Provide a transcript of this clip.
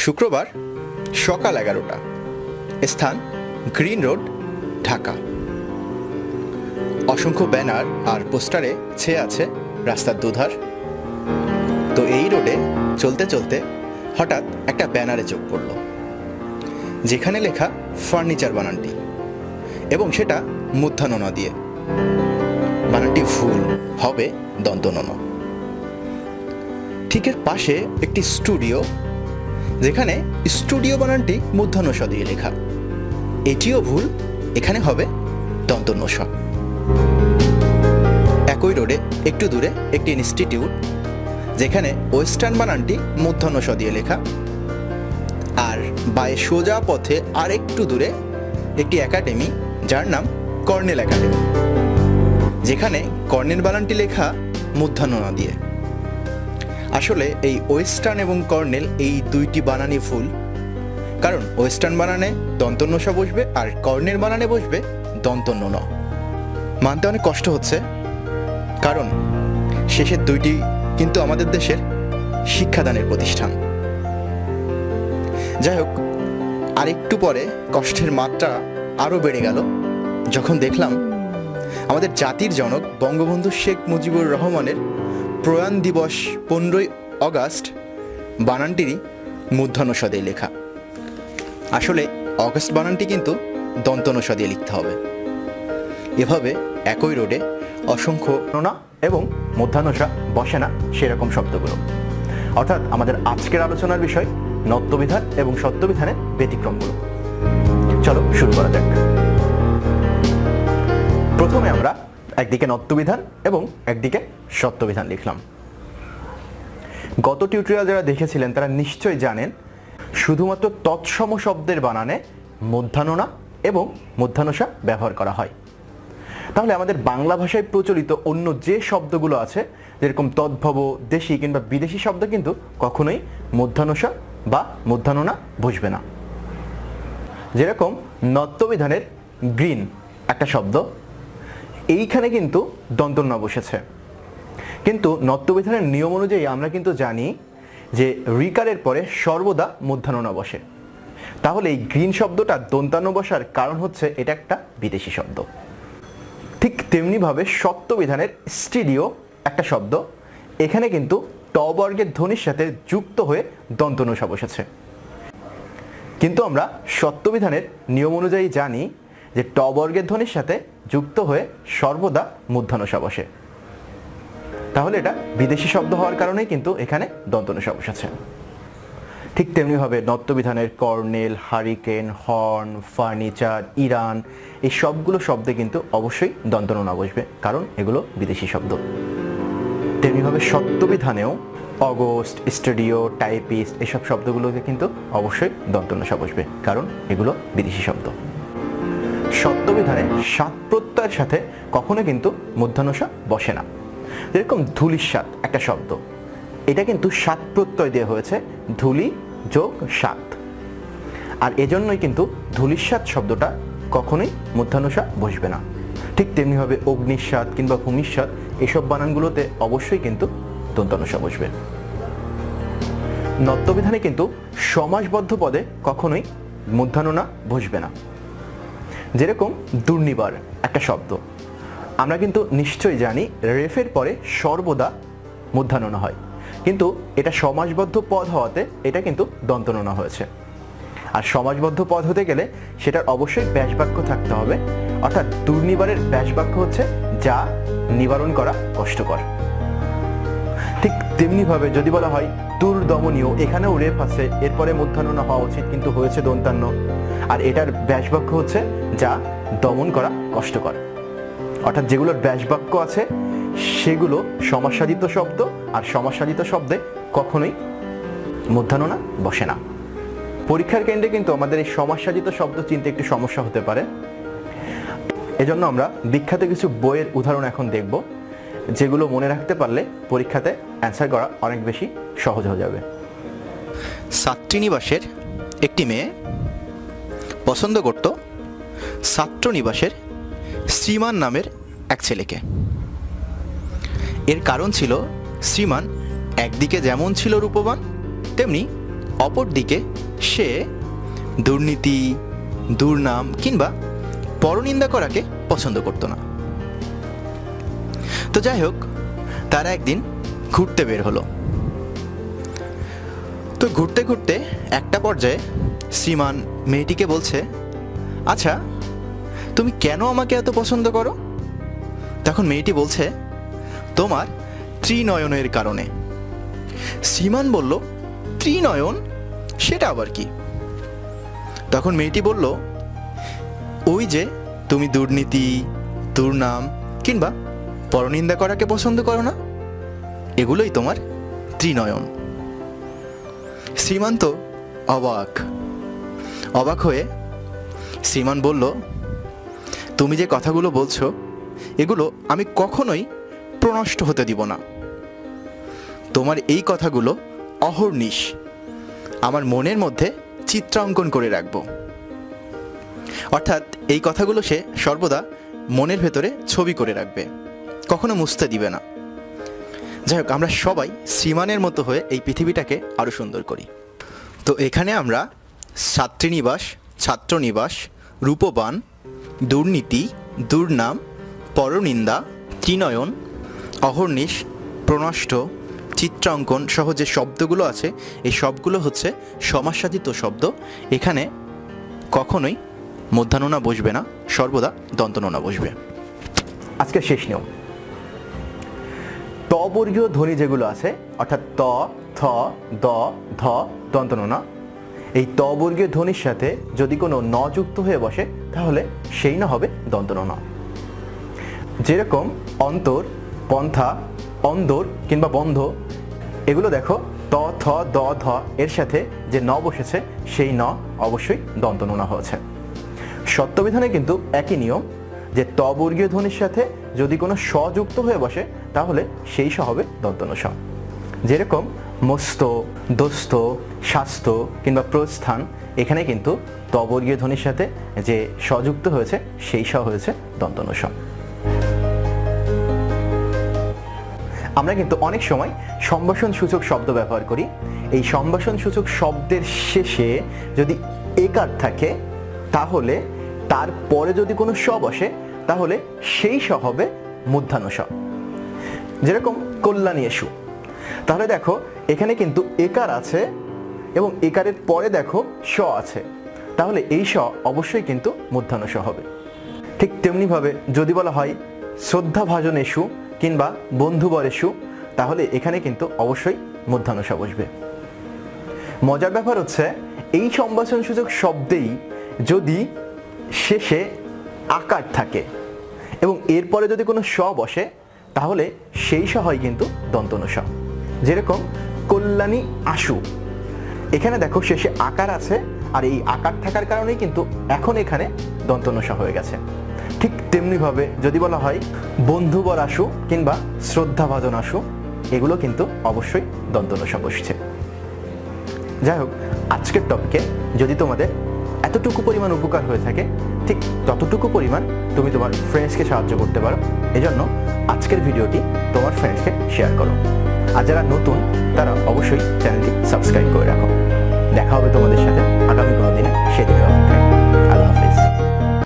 শুক্রবার সকাল 11টা, স্থান গ্রিন রোড, ঢাকা। অসংখ্য ব্যানার আর পোস্টারে ছেয়ে আছে রাস্তার দুধার। তো এই রোডে চলতে চলতে হঠাৎ একটা ব্যানারে চোখ পড়ল, যেখানে লেখা ফার্নিচার বানানটি, এবং সেটা মূর্ধন্য ন দিয়ে। বানানটি ভুল, হবে দন্তন্য ন। ঠিক এর পাশে একটি স্টুডিও, যেখানে স্টুডিও বানানটি মূর্ধন্য স দিয়ে লেখা, এটিও ভুল, এখানে হবে দন্তন্য স। একই রোডে একটু দূরে একটি ইনস্টিটিউট, যেখানে ওয়েস্টার্ন বানানটি মূর্ধন্য স দিয়ে লেখা, আর বায়ে সোজা পথে আর একটু দূরে একটি একাডেমি, যার নাম কর্নেল একাডেমি, যেখানে কর্নেল বানানটি লেখা মূর্ধন্য ন দিয়ে। আসলে এই ওয়েস্টার্ন এবং কর্নেল এই দুইটি বানানই ভুল, কারণ ওয়েস্টার্ন বানানে দন্তন্য স বসবে আর কর্নেল বানানে বসবে দন্তন্য ন। মানতে অনেক কষ্ট হচ্ছে, কারণ শেষের দুইটি কিন্তু আমাদের দেশের শিক্ষাদানের প্রতিষ্ঠান। যাই হোক, আরেকটু পরে কষ্টের মাত্রা আরও বেড়ে গেল যখন দেখলাম আমাদের জাতির জনক বঙ্গবন্ধু শেখ মুজিবুর রহমানের প্রয়াণ দিবস 15ই অগাস্ট বানানটিরই মূর্ধন্য স দিয়ে লেখা। আসলে অগাস্ট বানানটি কিন্তু দন্তন্য স দিয়ে লিখতে হবে। এভাবে একই রোডে অসংখ্য না এবং মূর্ধন্য স বসে না সেরকম শব্দগুলো। অর্থাৎ আমাদের আজকের আলোচনার বিষয় নত্যবিধান এবং সত্যবিধানের ব্যতিক্রমগুলো। চলো শুরু করা যাক। প্রথমে আমরা একদিকে নত্যবিধান এবং একদিকে সত্যবিধান লিখলাম। গত টিউটোরিয়াল যারা দেখেছিলেন তারা নিশ্চয়ই জানেন, শুধুমাত্র তৎসম শব্দের বানানে মূর্ধন্য ন এবং মূর্ধন্য স ব্যবহার করা হয়। তাহলে আমাদের বাংলা ভাষায় প্রচলিত অন্য যে শব্দগুলো আছে, যেরকম তদ্ভব, দেশি কিংবা বিদেশি শব্দ, কিন্তু কখনোই মূর্ধন্য স বা মূর্ধন্য ন বসবে না। যেরকম নত্যবিধানের গ্রিন একটা শব্দ, এইখানে কিন্তু দন্তন্য বসেছে, কিন্তু নত্যবিধানের নিয়ম অনুযায়ী আমরা কিন্তু জানি যে রিকারের পরে সর্বদা মূর্ধন্য ন বসে। তাহলে এই গ্রিন শব্দটা দন্তান্ন বসার কারণ হচ্ছে এটা একটা বিদেশি শব্দ। ঠিক তেমনিভাবে সত্যবিধানের স্টুডিও একটা শব্দ, এখানে কিন্তু ট বর্গের ধ্বনির সাথে যুক্ত হয়ে দন্তন্য স বসেছে। কিন্তু আমরা সত্যবিধানের নিয়ম অনুযায়ী জানি যে ট বর্গের ধ্বনির সাথে যুক্ত হয়ে সর্বদা মূর্ধন্য স বসে। তাহলে এটা বিদেশি শব্দ হওয়ার কারণেই কিন্তু এখানে দন্তন্য স বসেছে। ঠিক তেমনিভাবে নত্যবিধানের colonel, hurricane, horn, furniture, Iran, এই সবগুলো শব্দে কিন্তু অবশ্যই দন্তন্য ন বসবে, কারণ এগুলো বিদেশি শব্দ। তেমনিভাবে সত্যবিধানেও অগস্ট, স্টুডিও, টাইপিস্ট, এসব শব্দগুলোকে কিন্তু অবশ্যই দন্তন্য স বসবে, কারণ এগুলো বিদেশি শব্দ। সত্যবিধানে সাত প্রত্যয়ের সাথে কখনো কিন্তু মূর্ধন্য স বসে না। যেরকম ধূলিসাৎ একটা শব্দ, এটা কিন্তু সাত প্রত্যয় দিয়ে হয়েছে, ধূলি যোগ সাত, আর এজন্যই কিন্তু ধূলিসাৎ শব্দটা কখনোই মূর্ধন্য স বসবে না। ঠিক তেমনিভাবে অগ্নিস্বাদ কিংবা ভূমিস্বাদ, এসব বানানগুলোতে অবশ্যই কিন্তু দন্তন্য স বসবে। নত্যবিধানে কিন্তু সমাসবদ্ধ পদে কখনোই মূর্ধন্য ন বসবে না। যেরকম দুর্নিবার একটা শব্দ, আমরা কিন্তু নিশ্চয়ই জানি রেফের পরে সর্বদা মূর্ধন্য ন হয়, কিন্তু এটা সমাসবদ্ধ পদ হওয়াতে এটা কিন্তু দন্তন্য ন হয়েছে। আর সমাসবদ্ধ পদ হতে গেলে সেটার অবশ্যই ব্যাসবাক্য থাকতে হবে। অর্থাৎ দুর্নিবারের ব্যাসবাক্য হচ্ছে যা নিবারণ করা কষ্টকর। ঠিক তেমনিভাবে যদি বলা হয় দুর্দমনীয়, এখানেও রেফ আছে, এরপরে মূর্ধন্য ন হওয়া উচিত, কিন্তু হয়েছে দন্তান্ন, আর এটার ব্যাসবাক্য হচ্ছে যা দমন করা কষ্টকর। অর্থাৎ যেগুলোর ব্যাসবাক্য আছে সেগুলো সমাসসাধিত শব্দ, আর সমাসসাধিত শব্দে কখনোই মূর্ধন্য ন বসে না। পরীক্ষার কেন্দ্রে কিন্তু আমাদের এই সমাসসাধিত শব্দ চিনতে একটু সমস্যা হতে পারে। এজন্য আমরা বিখ্যাত কিছু বইয়ের উদাহরণ এখন দেখব, যেগুলো মনে রাখতে পারলে পরীক্ষাতে অ্যান্সার করা অনেক বেশি সহজ হয়ে যাবে। ছাত্রীনিবাসের একটি মেয়ে পছন্দ করত ছাত্রনিবাসের শ্রীমান নামের এক ছেলেকে। এর কারণ ছিল শ্রীমান একদিকে যেমন ছিল রূপবান, তেমনি অপরদিকে সে দুর্নীতি, দুর্নাম কিংবা পরনিন্দা করাকে পছন্দ করত না। তো যাই হোক, তারা একদিন ঘুরতে বের হলো। তো ঘুরতে ঘুরতে একটা পর্যায়ে শ্রীমান মেয়েটিকে বলছে, আচ্ছা তুমি কেন আমাকে এত পছন্দ করো? তখন মেয়েটি বলছে, তোমার ত্রিনয়নের কারণে। শ্রীমান বলল, ত্রিনয়ন? সেটা আবার কি? তখন মেয়েটি বলল, ওই যে তুমি দুর্নীতি, দুর্নাম কিংবা পরনিন্দা করাকে পছন্দ করো না, এগুলোই তোমার ত্রিনয়ন। শ্রীমান তো অবাক হয়ে শ্রীমান বলল, তুমি যে কথাগুলো বলছো এগুলো আমি কখনোই প্রনষ্ট হতে দিব না। তোমার এই কথাগুলো অহর্নিশ আমার মনের মধ্যে চিত্রাঙ্কন করে রাখব। অর্থাৎ এই কথাগুলো সে সর্বদা মনের ভেতরে ছবি করে রাখবে, কখনো মুছতে দিবে না। যাই হোক, আমরা সবাই শ্রীমানের মতো হয়ে এই পৃথিবীটাকে আরও সুন্দর করি। তো এখানে আমরা ছাত্রীনিবাস, ছাত্রনিবাস, রূপবান, দুর্নীতি, দুর্নাম, পরনিন্দা, ত্রিনয়ন, অহর্নিশ, প্রনষ্ট, চিত্রাঙ্কন সহ যে শব্দগুলো আছে এই সবগুলো হচ্ছে সমাসসাধিত শব্দ। এখানে কখনোই মধ্যাহ্ননা বসবে না, সর্বদা দন্তননা বসবে। আজকে শেষ নিয়ম, ত বর্গীয় ধ্বনি যেগুলো আছে অর্থাৎ ত, থ, দ, ধ, দন্তননা, এই ত বর্গীয় ধ্বনির সাথে যদি কোনো ন যুক্ত হয়ে বসে তাহলে সেই ন হবে দন্তননা। যেরকম অন্তর, পন্থা, অন্দর কিংবা বন্ধ, এগুলো দেখো ত, থ, দ, ধ এর সাথে যে ন বসেছে সেই ন অবশ্যই দন্তননা হয়েছে। সত্যবিধানে কিন্তু একই নিয়ম, যে ত বর্গীয় ধ্বনির সাথে যদি কোনো স যুক্ত হয়ে বসে তাহলে সেই স হবে দন্তন স। যেরকম মস্ত, দোস্ত, স্বাস্থ্য কিংবা প্রস্থান, এখানে কিন্তু ত বর্গীয় ধ্বনির সাথে যে স যুক্ত হয়েছে সেই স হয়েছে দন্তন স। আমরা কিন্তু অনেক সময় সম্ভাষণ সূচক শব্দ ব্যবহার করি। এই সম্ভাষণ সূচক শব্দের শেষে যদি একার থাকে তাহলে তারপরে যদি কোনো স বসে তাহলে সেই স হবে মূর্ধন্য স। যেরকম কল্যাণী এসু, তাহলে দেখো এখানে কিন্তু একার আছে এবং একারের পরে দেখো স আছে, তাহলে এই স অবশ্যই কিন্তু মূর্ধন্য স হবে। ঠিক তেমনিভাবে যদি বলা হয় শ্রদ্ধাভাজন এসু কিংবা বন্ধুবর এসু, তাহলে এখানে কিন্তু অবশ্যই মূর্ধন্য স বসবে। মজার ব্যাপার হচ্ছে এই সম্ভাষণ সূচক শব্দেই যদি শেষে আকার থাকে এবং এরপরে যদি কোনো স বসে তাহলে সেই স হয় কিন্তু দন্তন স। যেরকম কল্যাণী আশু, এখানে দেখো শেষে আকার আছে আর এই আকার থাকার কারণেই কিন্তু এখন এখানে দন্তন স হয়ে গেছে। ঠিক তেমনিভাবে যদি বলা হয় বন্ধুবর আশু কিংবা শ্রদ্ধাভাজন আশু, এগুলো কিন্তু অবশ্যই দন্তন স বসছে। যাই হোক, আজকের টপিকে যদি তোমাদের এতটুকু পরিমাণ উপকার হয়ে থাকে ঠিক ততটুকু পরিমাণ তুমি তোমার ফ্রেন্ডসকে সাহায্য করতে পারো। এজন্য আজকের ভিডিওটি তোমার ফ্রেন্ডসকে শেয়ার করো। আর যারা নতুন তারা অবশ্যই চ্যানেলটি সাবস্ক্রাইব করে রাখো। দেখা হবে তোমাদের সাথে আগামী কোনো দিনে, সেদিনের অপেক্ষা।